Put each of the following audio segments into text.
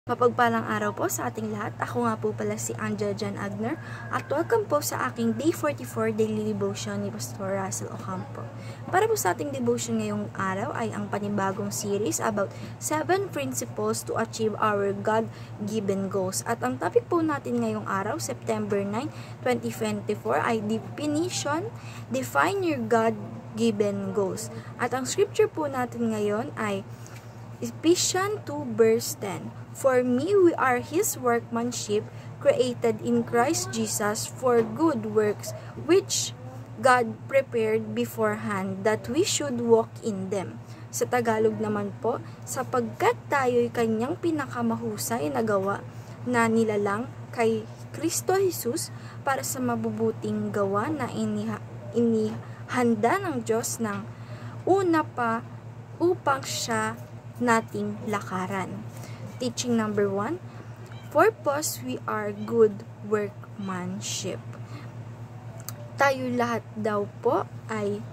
Mapagpalang araw po sa ating lahat. Ako nga po pala si Anja Jan Agner at welcome po sa aking Day 44 Daily Devotion ni Pastor Russell Ocampo. Para po sa ating devotion ngayong araw ay ang panibagong series about 7 principles to achieve our God-given goals. At ang topic po natin ngayong araw, September 9, 2024 ay define your God-given goals. At ang scripture po natin ngayon ay Ephesians 2 verse 10. For me, we are His workmanship, created in Christ Jesus for good works, which God prepared beforehand that we should walk in them. Sa Tagalog naman po, sapagkat tayo'y Kanyang pinakamahusay na gawa na nilalang kay Kristo Jesus para sa mabubuting gawa na inihanda ng Diyos ng una pa upang siya nating lakaran. Teaching number 1, purpose, we are good workmanship. Tayo lahat daw po ay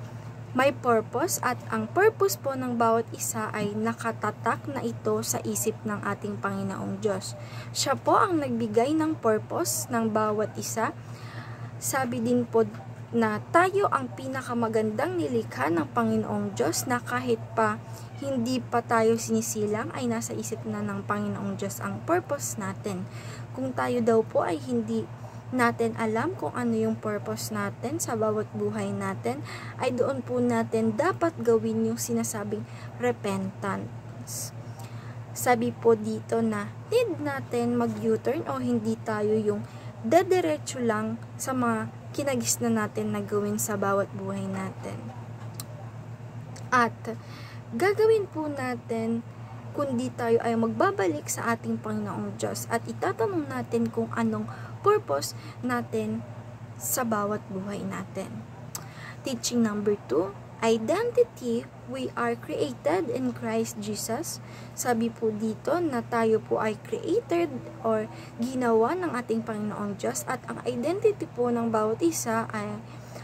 may purpose at ang purpose po ng bawat isa ay nakatatak na ito sa isip ng ating Panginoong Diyos. Siya po ang nagbigay ng purpose ng bawat isa. Sabi din po na tayo ang pinakamagandang nilikha ng Panginoong Diyos na kahit pa hindi pa tayo sinisilang ay nasa isip na ng Panginoong Diyos ang purpose natin. Kung tayo daw po ay hindi natin alam kung ano yung purpose natin sa bawat buhay natin, ay doon po natin dapat gawin yung sinasabing repentance. Sabi po dito na need natin mag-U-turn o hindi tayo yung dediretso lang sa mga kinagisnan natin na gawin sa bawat buhay natin. At gagawin po natin kundi tayo ay magbabalik sa ating Panginoong Diyos at itatanong natin kung anong purpose natin sa bawat buhay natin. Teaching number 2, identity, we are created in Christ Jesus. Sabi po dito na tayo po ay created or ginawa ng ating Panginoong Diyos at ang identity po ng bawat isa ay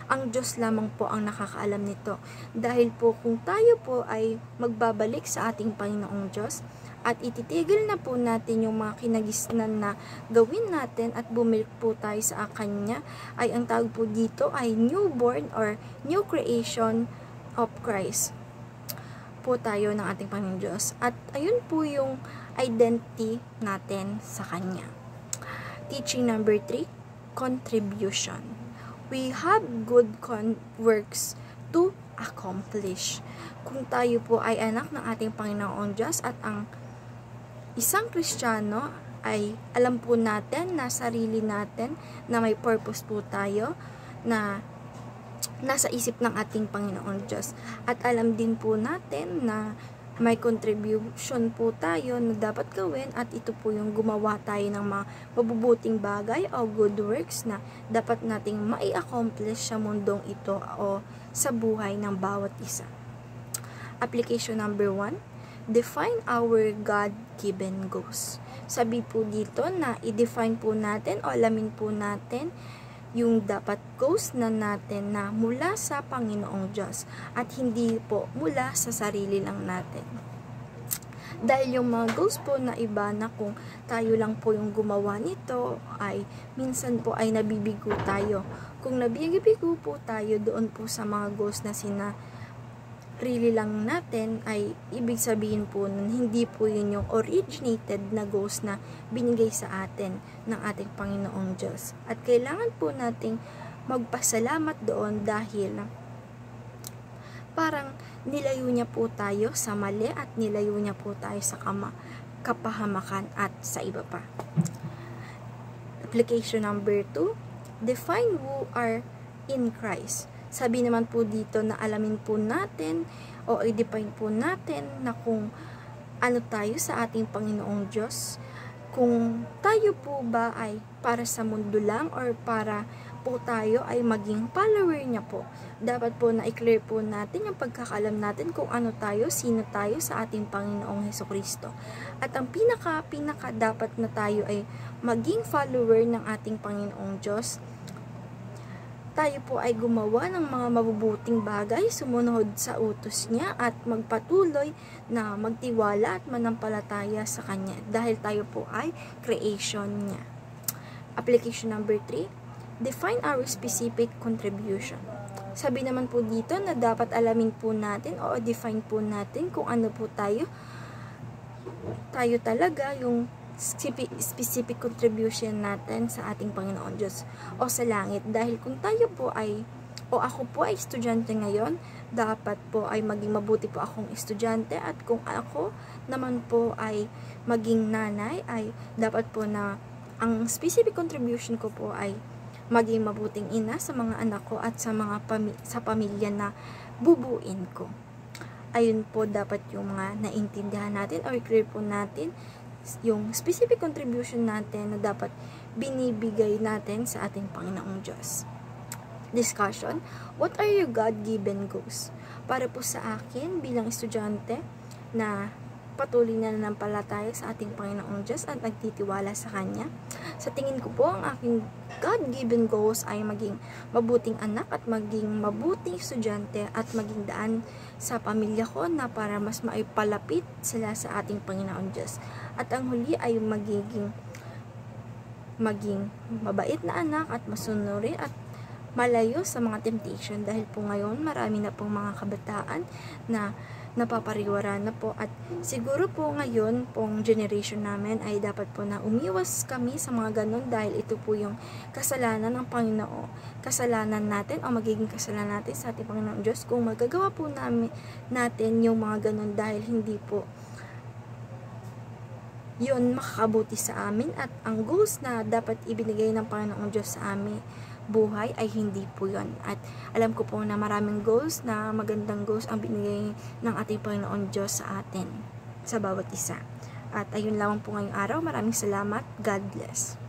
ang Diyos lamang po ang nakakaalam nito. Dahil po kung tayo po ay magbabalik sa ating Panginoong Diyos at ititigil na po natin yung mga kinagisnan na gawin natin at bumalik po tayo sa Kanya, ay ang tawag po dito ay newborn or new creation of Christ po tayo ng ating Panginoong Diyos. At ayun po yung identity natin sa Kanya. Teaching number 3, contribution. We have good works to accomplish. Kung tayo po ay anak ng ating Panginoong Diyos at ang isang Kristiyano ay alam po natin na sarili natin na may purpose po tayo na nasa isip ng ating Panginoong Diyos. At alam din po natin na may contribution po tayo na dapat gawin at ito po yung gumawa tayo ng mga mabubuting bagay o good works na dapat nating mai-accomplish sa mundong ito o sa buhay ng bawat isa. Application number 1, define our God-given goals. Sabi po dito na i-define po natin o alamin po natin yung dapat goals na natin na mula sa Panginoong Diyos at hindi po mula sa sarili lang natin. Dahil yung mga goals po na iba na kung tayo lang po yung gumawa nito ay minsan po ay nabibigo tayo. Kung nabibigo po tayo doon po sa mga goals na really lang natin ay ibig sabihin po nun, hindi po yun yung originated na goals na binigay sa atin ng ating Panginoong Diyos. At kailangan po nating magpasalamat doon dahil parang nilayo niya po tayo sa mali at nilayo niya po tayo sa kapahamakan at sa iba pa. Application number 2, define who are in Christ. Sabi naman po dito na alamin po natin o i-define po natin na kung ano tayo sa ating Panginoong Diyos. Kung tayo po ba ay para sa mundo lang or para po tayo ay maging follower niya po. Dapat po na i-clear po natin yung pagkakalam natin kung ano tayo, sino tayo sa ating Panginoong Hesukristo. At ang pinaka dapat na tayo ay maging follower ng ating Panginoong Diyos tayo po ay gumawa ng mga mabubuting bagay, sumunod sa utos niya at magpatuloy na magtiwala at manampalataya sa Kanya dahil tayo po ay creation niya. Application number 3, define our specific contribution. Sabi naman po dito na dapat alamin po natin o define po natin kung ano po tayo talaga yung specific contribution natin sa ating Panginoon Diyos o sa langit. Dahil kung tayo po ay o ako po ay estudyante ngayon, dapat po ay maging mabuti po akong estudyante, at kung ako naman po ay maging nanay, ay dapat po na ang specific contribution ko po ay maging mabuting ina sa mga anak ko at sa mga sa pamilya na bubuin ko. Ayun po dapat yung mga naintindihan natin or clear po natin yung specific contribution natin na dapat binibigay natin sa ating Panginoong Diyos. Discussion, what are your God-given goals? Para po sa akin bilang estudyante na patuloy na nanampalataya sa ating Panginoong Diyos at nagtitiwala sa Kanya, sa tingin ko po ang aking God-given goals ay maging mabuting anak at maging mabuting estudyante at maging daan sa pamilya ko na para mas maipalapit sila sa ating Panginoon Diyos. At ang huli ay maging mabait na anak at masunurin at malayo sa mga temptation, dahil po ngayon marami na pong mga kabataan na napapariwara na po, at siguro po ngayon pong generation namin ay dapat po na umiwas kami sa mga ganun, dahil ito po yung kasalanan ng Panginoon, kasalanan natin o magiging kasalanan natin sa ating Panginoon Diyos kung magagawa po natin yung mga ganun, dahil hindi po yun makakabuti sa amin, at ang goals na dapat ibinigay ng Panginoong Diyos sa amin buhay ay hindi po yun. At alam ko po na maraming goals, na magandang goals ang binigay ng ating Panginoon Diyos sa atin, sa bawat isa. At ayun lamang po ngayong araw. Maraming salamat. God bless.